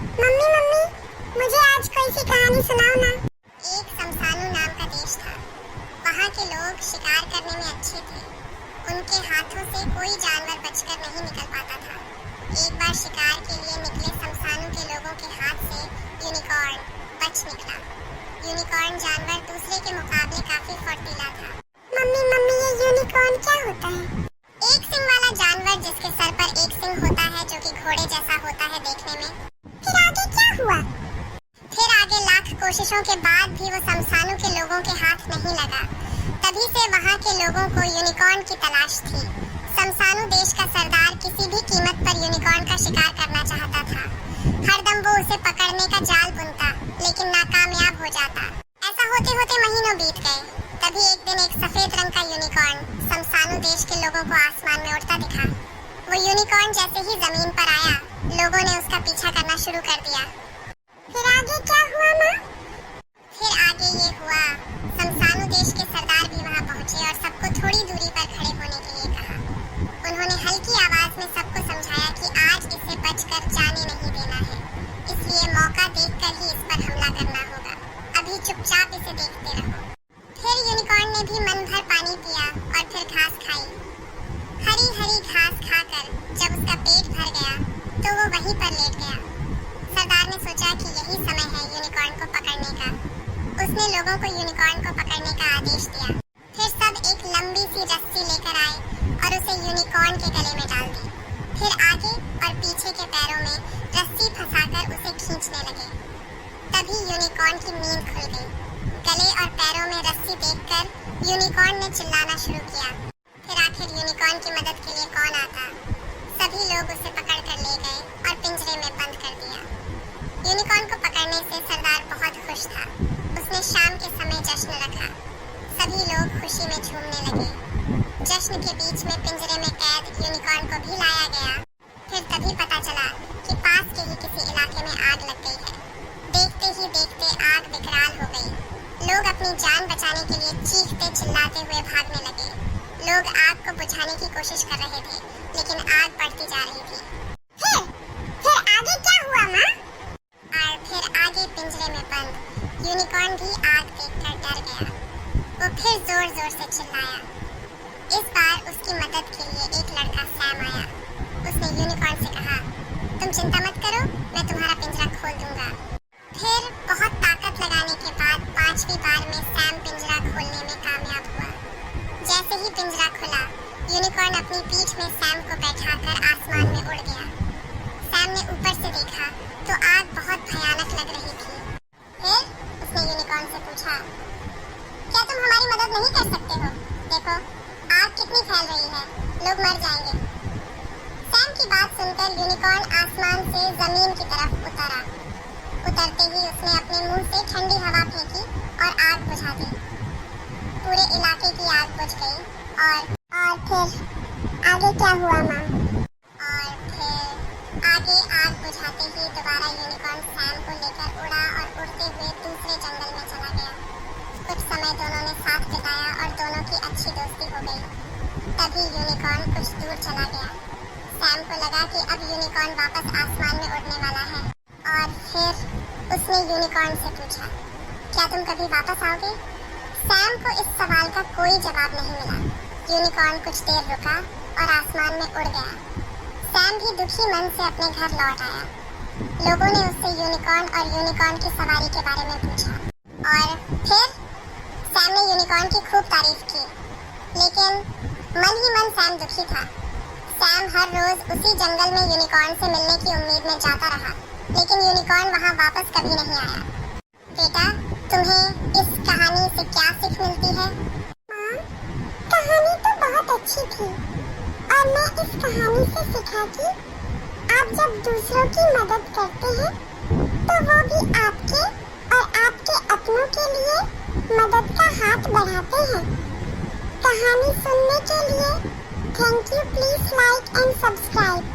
Mummy mummy, मुझे आज कोई सी कहानी सुनाओ ना। एक शमशानु नाम का देश था। वहाँ के लोग शिकार करने में अच्छे थे। उनके हाथों से कोई जानवर बचकर नहीं निकल पाता था। एक बार शिकार के लिए निकले शमशानु के लोगों के हाथ से यूनिकॉर्न बच निकला। यूनिकॉर्न जानवर दूसरे के मुकाबले काफी फुर्तीला था। मम्मी मम्मी, ये यूनिकॉर्न क्या होता है? एक सिंग वाला जानवर जिसके सर पर एक सिंग होता है, जो कि घोड़े जैसा होता है देखने में। फिर आगे क्या हुआ? फिर आगे लाख कोशिशों के बाद भी वो शमशानु के लोगों के हाथ नहीं लगा। तभी से वहाँ के लोगों को यूनिकॉर्न की तलाश थी। शमशानु देश का सरदार किसी भी कीमत पर यूनिकॉर्न का शिकार करना चाहता था। हरदम वो उसे पकड़ने का जाल बुनता, लेकिन नाकामयाब हो जाता। ऐसा होते होते महीनों बीत गए। तभी एक दिन एक सफेद रंग का यूनिकॉर्न शमशानु देश के लोगों को आसमान में उड़ता दिखा। वो यूनिकॉर्न जैसे ही जमीन पर आया, लोगों ने उसका पीछा करना शुरू कर दिया। फिर आगे क्या हुआ माँ? फिर आगे ये हुआ, शमशानु देश के सरदार भी वहाँ पहुँचे और सबको थोड़ी दूरी पर खड़े होने के लिए कहा। उन्होंने हल्की आवाज में सबको समझाया कि आज इसे बचकर जाने नहीं देना है, इसलिए मौका देखकर ही इस पर हमला करना होगा। अभी चुपचाप इसे देखते रहो। फिर यूनिकॉर्न ने भी मन भर पानी पिया और फिर घास खाई। हरी हरी घास खाकर जब उसका पेट भर गया तो वो वहीं पर लेट गया। सरदार ने सोचा कि यही समय है यूनिकॉर्न को पकड़ने का। उसने लोगों को यूनिकॉर्न को पकड़ने का आदेश दिया। फिर सब एक लंबी सी रस्सी लेकर आए और उसे यूनिकॉर्न के गले में डाल दी। फिर आगे और पीछे के पैरों में रस्सी फंसाकर उसे खींचने लगे। तभी यूनिकॉर्न की नींद खुल गई। गले और पैरों में रस्सी देखकर यूनिकॉर्न ने चिल्लाना शुरू किया। फिर आखिर यूनिकॉर्न की मदद के लिए कौन आता? सभी लोग उसे पकड़कर ले गए और पिंजरे में बंद कर दिया। यूनिकॉर्न को पकड़ने से सरदार बहुत खुश था। उसने शाम के समय जश्न रखा। सभी लोग खुशी में झूमने लगे। जश्न के बीच में पिंजरे में कैद यूनिकॉर्न को भी लाया गया। फिर तभी पता चला कि पास के ही किसी इलाके में आग लग गई है। देखते ही देखते आग विकराल हो गई। लोग अपनी जान बचाने के लिए चीखते चिल्लाते हुए भागने लगे। लोग आग को बुझाने की कोशिश कर रहे थे, लेकिन आग बढ़ती जा रही थी। फिर आगे क्या हुआ माँ? और फिर आगे पिंजरे में बंद यूनिकॉर्न भी आग देखकर डर गया। वो फिर जोर जोर से चिल्लाया। इस बार उसकी मदद के लिए एक लड़का सैम आया। उसने यूनिकॉर्न से कहा, तुम चिंता मत करो, मैं तुम्हारा पिंजरा खोल दूंगा। फिर बहुत ताकत लगाने के बाद 5वीं बार में सैम पिंजरा खोलने में कामयाब हुआ। जैसे ही पिंजरा खुला, यूनिकॉर्न अपनी पीठ में सैम को बैठाकर आसमान में उड़ गया। सैम ने ऊपर से देखा तो आग बहुत भयानक लग रही थी। फिर उसने यूनिकॉर्न से पूछा, क्या तुम हमारी मदद नहीं कर सकते हो? देखो, आग कितनी फैल रही है, लोग मर जाएंगे। सैम की बात सुनकर यूनिकॉर्न आसमान से जमीन की तरफ उतरा। उतरते ही उसने अपने मुंह से ठंडी हवा फेंकी और आग बुझा दी। पूरे इलाके की आग बुझ गई। और फिर आगे क्या हुआ माँ? और फिर आगे आग बुझाते ही दोबारा यूनिकॉर्न सैम को लेकर उड़ा और उड़ते हुए दूसरे जंगल में चला गया। कुछ समय दोनों ने साथ बिताया और दोनों की अच्छी दोस्ती हो गई। तभी यूनिकॉर्न कुछ दूर चला गया। सैम को लगा कि अब यूनिकॉर्न वापस आसमान में उड़ने वाला है। और फिर उसने यूनिकॉर्न से पूछा, क्या तुम कभी वापस आओगे? सैम को इस सवाल का कोई जवाब नहीं मिला। यूनिकॉर्न कुछ देर रुका और आसमान में उड़ गया। सैम भी दुखी मन से अपने घर लौट आया। लोगों ने उससे यूनिकॉर्न और यूनिकॉर्न की सवारी के बारे में पूछा। और फिर सैम ने यूनिकॉर्न की खूब तारीफ की, लेकिन मन ही मन सैम दुखी था। सैम हर रोज उसी जंगल में यूनिकॉर्न से मिलने की उम्मीद में जाता रहा, लेकिन यूनिकॉर्न वहाँ वापस कभी नहीं आया। बेटा, तुम्हें इस कहानी से क्या सीख मिलती है? माँ, कहानी तो बहुत अच्छी थी और मैं इस कहानी से सीखा कि आप जब दूसरों की मदद करते हैं तो वो भी आपके और आपके अपनों के लिए मदद का हाथ बढ़ाते हैं। कहानी सुनने के लिए thank you. Please like and subscribe.